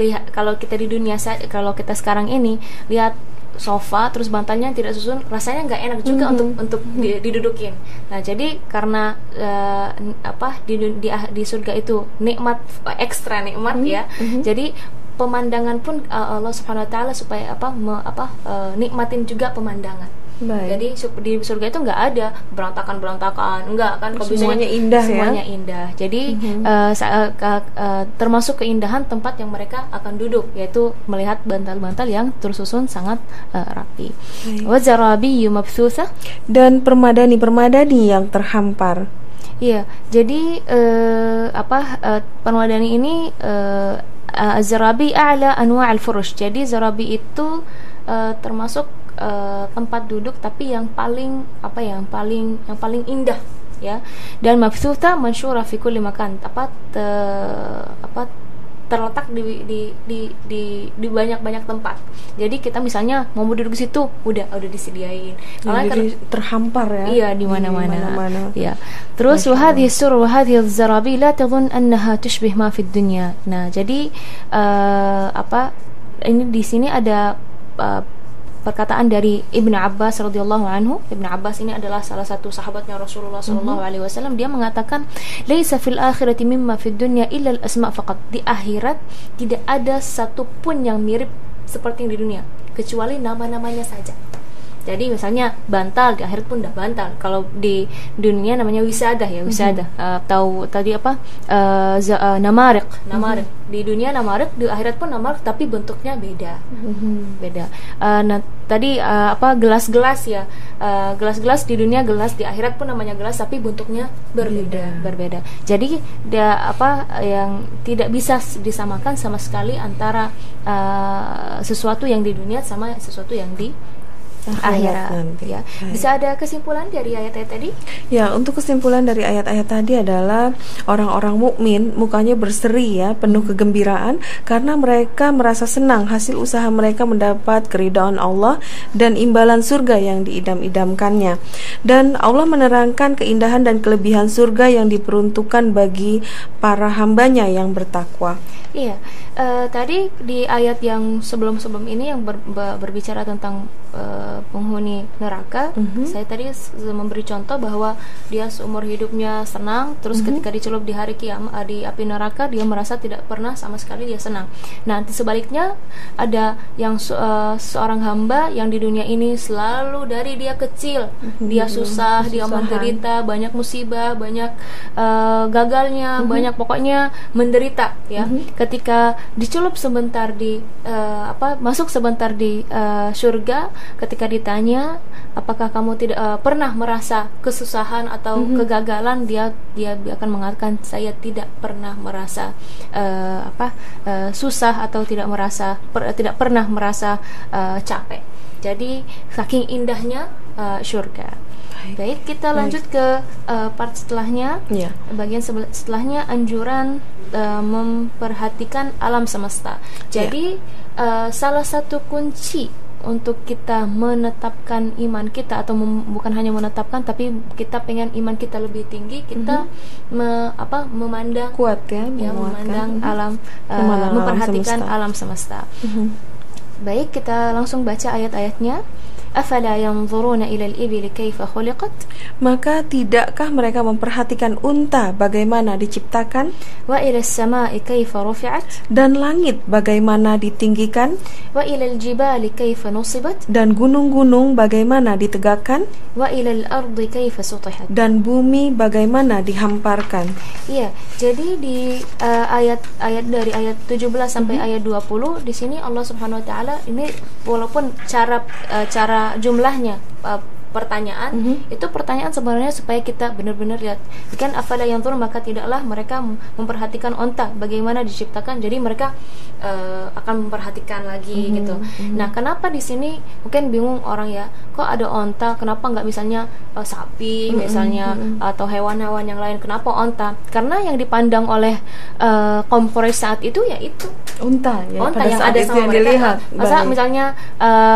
di dunia, kalau kita sekarang ini lihat sofa terus bantalnya tidak susun, rasanya nggak enak juga untuk didudukin. Nah, jadi karena di surga itu nikmat, ekstra nikmat ya. Jadi pemandangan pun Allah Subhanahu wa taala supaya nikmatin juga pemandangan. Baik. Jadi di surga itu nggak ada berantakan, enggak kan? Semuanya indah semuanya indah. Jadi termasuk keindahan tempat yang mereka akan duduk, yaitu melihat bantal-bantal yang tersusun sangat rapi. Wa zarabiyyu mabthutha, dan permadani yang terhampar. Iya, jadi permadani ini zarabi a'la anwa' al-furush. Jadi zarabi itu termasuk tempat duduk tapi yang paling indah ya. Dan mabthutha mansyura fi kulli makan, terletak di banyak tempat. Jadi kita misalnya mau duduk di situ, udah disediain. Jadi terhampar ya. Iya, di mana-mana. Iya. Terus wahadhihi surur wahadhihi az-zarabi la tadhun annaha tushbih ma fid dunya. Nah, jadi ini di sini ada perkataan dari Ibnu Abbas radhiyallahu anhu. Ibnu Abbas ini adalah salah satu sahabatnya Rasulullah sallallahu alaihi wasallam. Dia mengatakan, "Laisa fil akhirati mimma fid dunya illa al-asma' faqat." Di akhirat tidak ada satu pun yang mirip seperti yang di dunia, kecuali nama-namanya saja. Jadi misalnya bantal, di akhirat pun udah bantal. Kalau di dunia namanya wisadah ya, wisadah. Tahu tadi apa? Namarik. Di dunia namarik, di akhirat pun namarik, tapi bentuknya beda. Beda. Nah, tadi gelas-gelas ya. Gelas-gelas di dunia gelas, di akhirat pun namanya gelas, tapi bentuknya berbeda. Jadi yang tidak bisa disamakan sama sekali antara sesuatu yang di dunia sama sesuatu yang di akhirat nanti. Ya. Bisa ada kesimpulan dari ayat-ayat tadi? Ya, untuk kesimpulan dari ayat-ayat tadi adalah orang-orang mukmin mukanya berseri ya, penuh kegembiraan karena mereka merasa senang hasil usaha mereka mendapat keridhaan Allah dan imbalan surga yang diidam-idamkannya. Dan Allah menerangkan keindahan dan kelebihan surga yang diperuntukkan bagi para hambanya yang bertakwa. Iya, tadi di ayat yang sebelum ini yang berbicara tentang penghuni neraka, saya tadi memberi contoh bahwa dia seumur hidupnya senang, terus ketika dicelup di hari kiamat di api neraka dia merasa tidak pernah sama sekali dia senang. Nah, sebaliknya ada yang seorang hamba yang di dunia ini selalu dari dia kecil dia susah, dia menderita, banyak musibah, banyak gagalnya, banyak pokoknya menderita ya. Ketika dicelup sebentar masuk sebentar di surga, ketika ditanya apakah kamu tidak pernah merasa kesusahan atau kegagalan, dia akan mengatakan saya tidak pernah merasa susah atau tidak pernah merasa capek. Jadi saking indahnya surga. Baik, kita lanjut ke part setelahnya. Bagian setelahnya anjuran memperhatikan alam semesta. Jadi salah satu kunci untuk kita menetapkan iman kita atau bukan hanya menetapkan tapi kita pengen iman kita lebih tinggi, kita memandang kuat ya, memandang alam, memperhatikan alam semesta. Baik, kita langsung baca ayat-ayatnya. Afala yanzuruna ila al-ibili kaifa khuliqat? Maka tidakkah mereka memperhatikan unta bagaimana diciptakan? Wa ila as-sama'i kaifa rufi'at? Dan langit bagaimana ditinggikan? Wa ila al-jibali kaifa nusibat? Dan gunung-gunung bagaimana ditegakkan? Wa ila al-ardi kaifa sutihat? Dan bumi bagaimana dihamparkan? Iya, jadi di ayat dari ayat 17 sampai ayat 20 di sini Allah Subhanahu wa taala ini walaupun cara jumlahnya pertanyaan itu pertanyaan sebenarnya supaya kita benar-benar lihat kan afala yanzur, maka tidaklah mereka memperhatikan onta bagaimana diciptakan, jadi mereka akan memperhatikan lagi gitu. Nah, kenapa di sini mungkin bingung orang ya, kok ada onta, kenapa nggak misalnya sapi misalnya atau hewan-hewan yang lain, kenapa onta? Karena yang dipandang oleh kaum Quraisy saat itu ya itu unta ya, onta yang ada sama mereka. Dilihat. Masa misalnya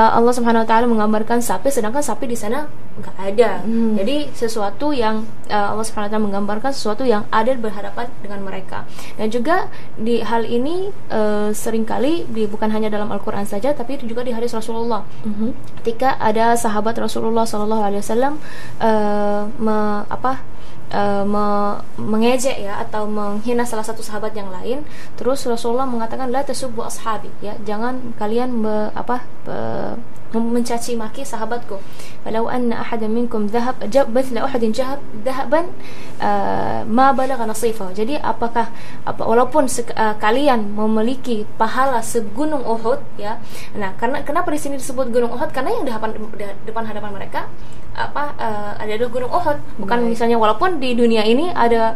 Allah Subhanahu wa taala menggambarkan sapi sedangkan sapi di sana nggak ada. Jadi sesuatu yang Allah Subhanahu wa taala menggambarkan sesuatu yang ada berhadapan dengan mereka. Dan juga di hal ini seringkali bukan hanya dalam Al-Qur'an saja tapi juga di hadis Rasulullah. Ketika ada sahabat Rasulullah sallallahu alaihi wasallam mengejek ya atau menghina salah satu sahabat yang lain, terus Rasulullah mengatakan la tasubbu ashabi, ya jangan kalian mencaci maki sahabatku. Walau anna ahadan minkum dhahab mithla uhudin dhahaban ma balagha nasifa. Jadi walaupun kalian memiliki pahala segunung Uhud ya. Nah, kenapa di sini disebut gunung Uhud? Karena yang depan hadapan mereka ada gunung Uhud, bukan misalnya walaupun di dunia ini ada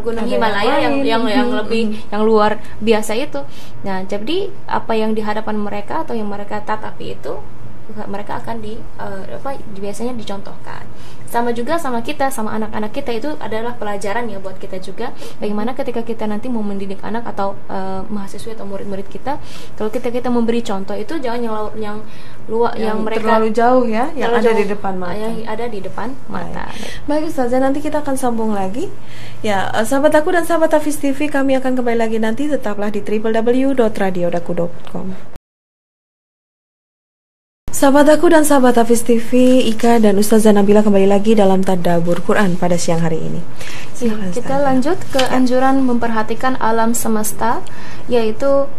gunung Himalaya yang lebih yang luar biasa itu. Nah, jadi apa yang di hadapan mereka atau yang mereka tatapi itu mereka akan biasanya dicontohkan. Sama juga sama kita, sama anak-anak kita, itu adalah pelajaran ya buat kita juga. Bagaimana ketika kita nanti mau mendidik anak atau mahasiswa atau murid-murid kita, kalau kita memberi contoh itu jangan yang mereka terlalu jauh ya, yang ada di depan mata. Yang ada di depan mata. Baik Ustazah, nanti kita akan sambung lagi. Ya, sahabat aku dan sahabat Hafiz TV, kami akan kembali lagi nanti, tetaplah di www.radiodaku.com. Sahabat aku dan sahabat Hafiz TV, Ika dan Ustazah Nabila kembali lagi dalam Tadabbur Quran pada siang hari ini. Kita lanjut ke anjuran memperhatikan alam semesta, yaitu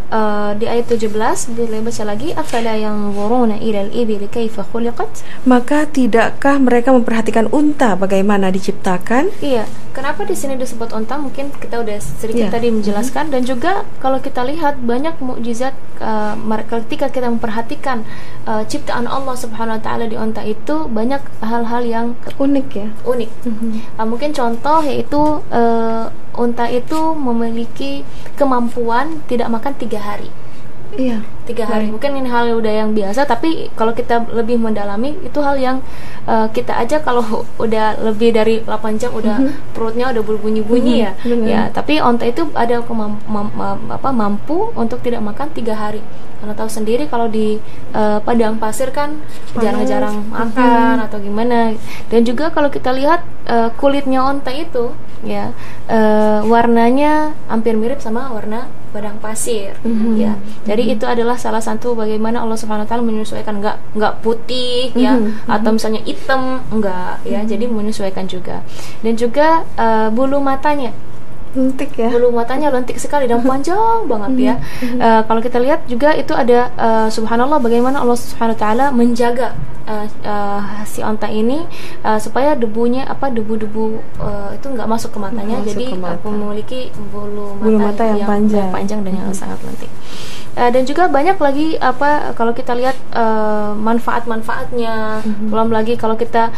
di ayat 17 dibaca lagi, afala yanzuruna ilal ibili kaifa khuliqat. Maka tidakkah mereka memperhatikan unta bagaimana diciptakan? Iya, kenapa di sini disebut unta? Mungkin kita udah sedikit tadi menjelaskan. Dan juga kalau kita lihat banyak mukjizat ketika kita memperhatikan ciptaan Allah Subhanahu wa taala di unta itu, banyak hal-hal yang unik ya. Unik. Mungkin contoh yaitu unta itu memiliki kemampuan tidak makan 3 hari. Iya, 3 hari. Mungkin ini hal udah yang biasa, tapi kalau kita lebih mendalami itu hal yang kita aja kalau udah lebih dari 8 jam udah perutnya udah berbunyi-bunyi ya. Ya, tapi unta itu ada mampu untuk tidak makan 3 hari. Karena tahu sendiri kalau di padang pasir kan jarang-jarang makan atau gimana. Dan juga kalau kita lihat kulitnya unta itu ya warnanya hampir mirip sama warna padang pasir ya. Jadi itu adalah salah satu bagaimana Allah Subhanahu wa taala menyesuaikan, enggak putih ya atau misalnya hitam, enggak ya. Jadi menyesuaikan juga. Dan juga bulu matanya lentik ya. Bulu matanya lentik sekali dan panjang banget ya. Kalau kita lihat juga itu ada subhanallah bagaimana Allah Subhanahu wa taala menjaga si unta ini supaya debu-debu itu enggak masuk ke matanya. Jadi memiliki bulu mata yang panjang dan yang sangat lentik. Dan juga banyak lagi kalau kita lihat manfaat-manfaatnya. Belum lagi kalau kita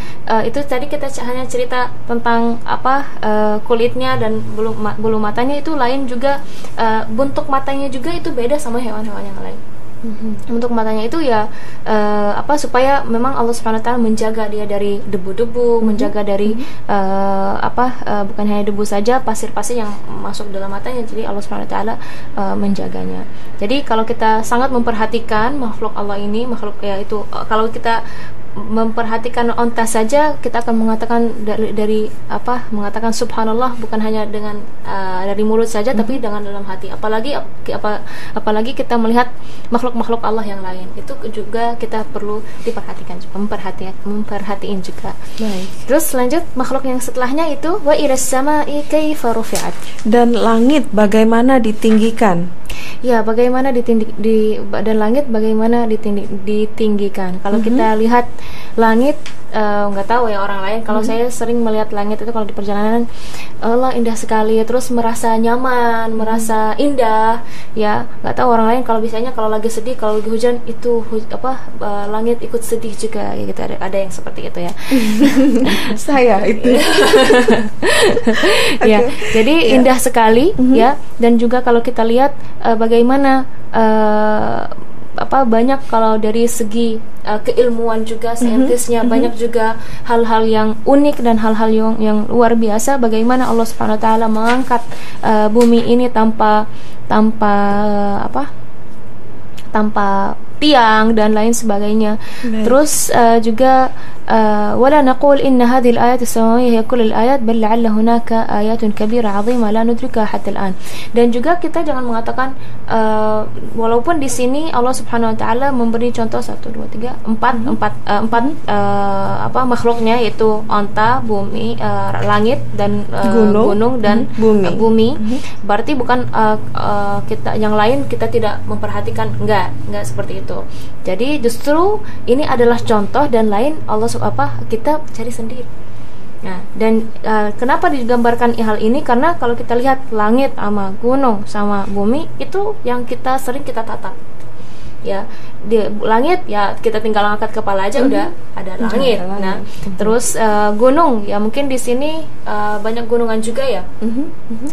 itu tadi kita hanya cerita tentang kulitnya dan bulu matanya, itu lain juga bentuk matanya juga itu beda sama hewan-hewan yang lain. Untuk matanya itu ya supaya memang Allah Subhanahu wa taala menjaga dia dari debu-debu, menjaga dari bukan hanya debu saja, pasir-pasir yang masuk dalam matanya. Jadi Allah Subhanahu wa taala menjaganya. Jadi kalau kita sangat memperhatikan makhluk Allah ini, makhluk ya itu, kalau kita memperhatikan unta saja kita akan mengatakan mengatakan subhanallah bukan hanya dengan dari mulut saja tapi dengan dalam hati. Apalagi kita melihat makhluk-makhluk Allah yang lain, itu juga kita perlu diperhatikan juga, memperhatiin juga. Baik. Terus lanjut makhluk yang setelahnya itu wa iras samai kaifa rufi'at. Dan langit bagaimana ditinggikan. Ya, bagaimana dan langit bagaimana ditinggikan. Kalau kita lihat langit, nggak tahu ya orang lain. Kalau saya sering melihat langit itu kalau di perjalanan, Allah indah sekali, terus merasa nyaman, merasa indah. Ya, nggak tahu orang lain kalau biasanya kalau lagi sedih, kalau lagi hujan itu langit ikut sedih juga. Ya, gitu ada yang seperti itu ya. Saya itu. Ya, jadi indah sekali ya. Dan juga kalau kita lihat bagaimana banyak kalau dari segi keilmuan juga, saintisnya banyak juga hal-hal yang unik dan hal-hal yang luar biasa. Bagaimana Allah Subhanahu wa taala mengangkat bumi ini tanpa tiang dan lain sebagainya. Terus juga wala naqul inna hadhihi al-ayat as-samawiyyah hiya kull al-ayat bal la'alla hunaka ayatun kabira 'azimah la nudrika hatta al-an. Dan juga kita jangan mengatakan walaupun di sini Allah Subhanahu wa taala memberi contoh 1 2 3 4 makhluknya, yaitu unta, bumi, langit dan gunung dan bumi. Berarti bukan kita yang lain kita tidak memperhatikan, enggak seperti itu. Jadi justru ini adalah contoh, dan lain Allah kita cari sendiri. Nah, dan kenapa digambarkan hal ini? Karena kalau kita lihat langit sama gunung sama bumi itu yang sering kita tatap. ya di langit ya kita tinggal angkat kepala aja udah ada langit. Nah, terus gunung ya mungkin di sini banyak gunungan juga ya.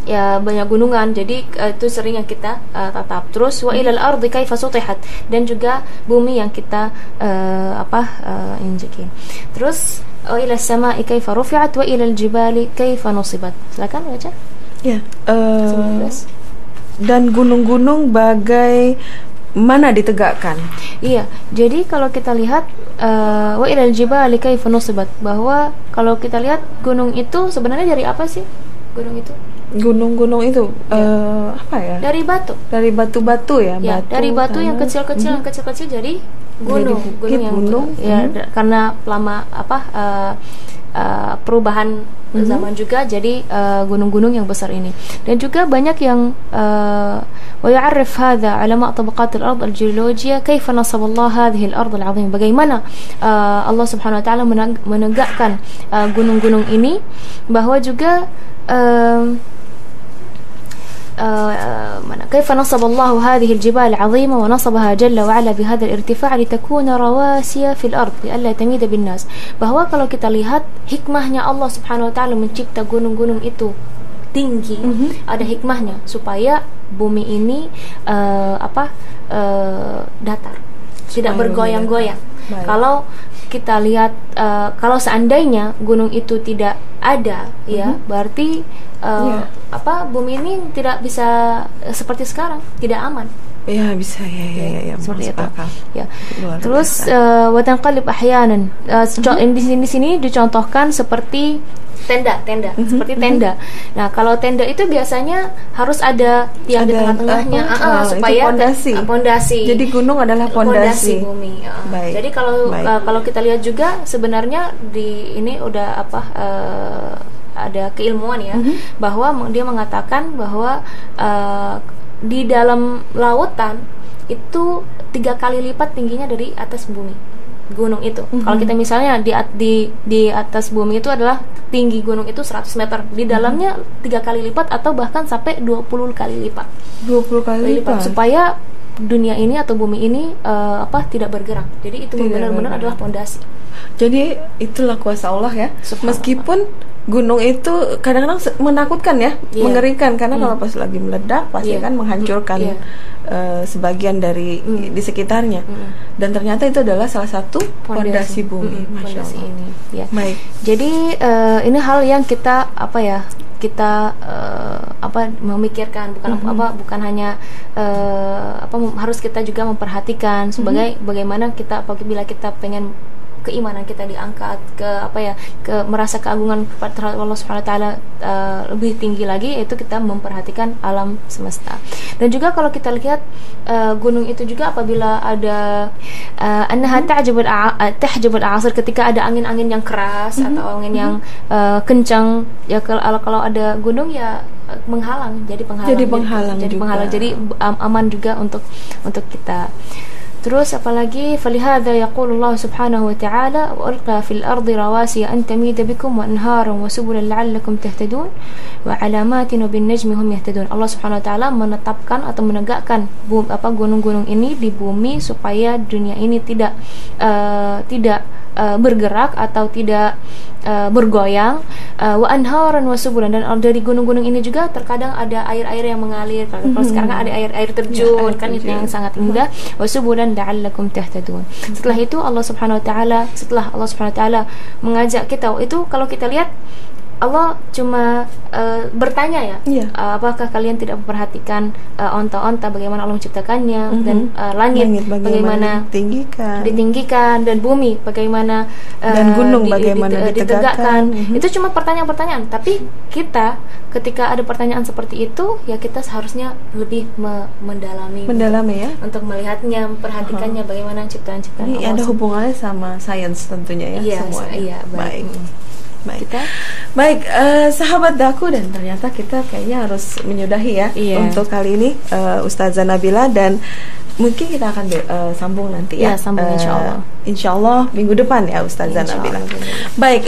Ya banyak gunungan. Jadi itu sering yang kita tatap. Terus wa ilal ardi kaifa sutihat, dan juga bumi yang kita injekin. Terus wa ila samai kaifa rufi'at wa ila al-jibali kaifa nusibat. Silakan baca. Ya. 19. Dan gunung-gunung bagai mana ditegakkan. Iya, jadi kalau kita lihat wa ilal jibali kaifa nusibat, bahwa kalau kita lihat gunung itu sebenarnya dari apa sih? Gunung itu? Gunung-gunung itu apa ya? Dari batu. Dari batu-batu ya, Ya, dari batu yang kecil-kecil, yang kecil-kecil jadi gunung, gunung yang ya karena lama perubahan zaman juga jadi gunung-gunung yang besar ini. Dan juga banyak yang wa ya'rif hadha ulama tabaqat al-ard al-geologiyah kaifa nasaba Allah hadhihi al-ard al-'azim, bagaimana Allah Subhanahu wa taala menegakkan gunung-gunung ini, bahwa juga كيف نصب الله هذه الجبال العظيمة ونصبها جل وعلا بهذا الارتفاع لتكون رواسي في الأرض لئلا تميد بالناس, bahwa kalau kita lihat hikmahnya Allah Subhanahu wa taala mencipta gunung-gunung itu tinggi, ada hikmahnya supaya bumi ini datar, tidak bergoyang-goyang. Kalau kita lihat kalau seandainya gunung itu tidak ada, ya berarti bumi ini tidak bisa seperti sekarang, tidak aman. Ya bisa ya seperti itu. Ya. Terus wa tanqalib ahyanan. Di sini dicontohkan seperti tenda seperti tenda. Nah, kalau tenda itu biasanya harus ada tiang di tengah-tengahnya supaya pondasi. Jadi gunung adalah pondasi bumi. Jadi kalau kita lihat juga sebenarnya di ini udah ada keilmuan ya, bahwa dia mengatakan bahwa di dalam lautan itu 3 kali lipat tingginya dari atas bumi gunung itu. Kalau kita misalnya di atas bumi itu adalah tinggi gunung itu 100 meter, di dalamnya 3 kali lipat atau bahkan sampai 20 kali lipat. 20 kali lipat supaya dunia ini atau bumi ini tidak bergerak. Jadi itu benar-benar adalah pondasi. Jadi itulah kuasa Allah ya. Meskipun gunung itu kadang-kadang menakutkan ya, mengerikan, karena kalau pas lagi meledak pasti kan menghancurkan sebagian dari di sekitarnya. Dan ternyata itu adalah salah satu pondasi bumi. Masya Allah. Ini. Ya. Baik. Jadi ini hal yang kita memikirkan, bukan hanya harus kita juga memperhatikan sebagai bagaimana kita apabila kita pengen keimanan kita diangkat ke merasa keagungan kepada Allah Subhanahu wa taala lebih tinggi lagi, yaitu kita memperhatikan alam semesta. Dan juga kalau kita lihat gunung itu juga apabila ada annaha tahjibul a'asir, ketika ada angin-angin yang keras atau angin yang kencang ya, kalau ada gunung ya menghalang, jadi penghalang jadi aman juga untuk kita. Terus apalagi falihada yaqulu Allah Subhanahu wa ta'ala wa alqa fil ardi rawasiya an tamida bikum wa anharan wa subulan la'allakum tahtadun wa alamatin wa bin najmi hum yahtadun. Allah Subhanahu wa ta'ala menetapkan atau menegakkan gunung-gunung ini di bumi supaya dunia ini tidak bergerak atau tidak bergoyang. Wa anharan wa subulan, dan dari gunung-gunung ini juga terkadang ada air-air yang mengalir. Kalau sekarang kan ada air terjun, itu yang sangat indah. Wa subulan la'allakum tahtadun. Setelah itu Allah Subhanahu wa taala mengajak kita, itu kalau kita lihat Allah cuma bertanya ya, apakah kalian tidak memperhatikan onta-onta, bagaimana Allah menciptakannya, dan langit bagaimana ditinggikan, dan bumi bagaimana dan gunung bagaimana ditegakkan. Itu cuma pertanyaan-pertanyaan, tapi kita ketika ada pertanyaan seperti itu ya kita seharusnya lebih mendalami ya, untuk melihatnya, memperhatikannya bagaimana ciptaan-ciptaan Allah. Ini ada hubungannya sama sains tentunya ya, semua. Iya, baik. Baik, sahabat Daku, dan ternyata kita kayaknya harus menyudahi ya untuk kali ini, Ustazah Nabila, dan mungkin kita akan sambung nanti ya, sambung insyaallah. insyaallah minggu depan ya Ustazah Nabila. Baik,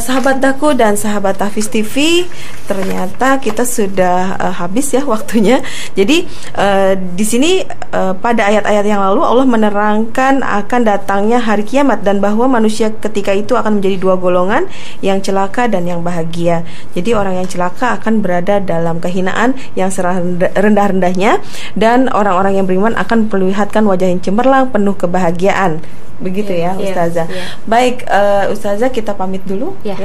sahabat Daku dan sahabat Tahfiz TV, ternyata kita sudah habis ya waktunya. Jadi di sini pada ayat-ayat yang lalu Allah menerangkan akan datangnya hari kiamat dan bahwa manusia ketika itu akan menjadi dua golongan, yang celaka dan yang bahagia. Jadi orang yang celaka akan berada dalam kehinaan yang serendah-rendahnya, dan orang-orang yang beriman akan memperlihatkan wajah yang cemerlang penuh kebahagiaan. Begitu ya Ustazah. Baik, Ustazah kita pamit dulu ya.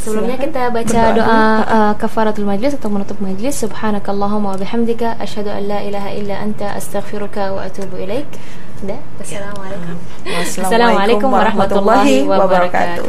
Sebelumnya kita baca doa kafaratul majlis atau menutup majlis. Subhanakallahumma wa bihamdika asyhadu an la ilaha illa anta astaghfiruka wa atubu ilaik. Assalamualaikum. Wassalamualaikum warahmatullahi wabarakatuh.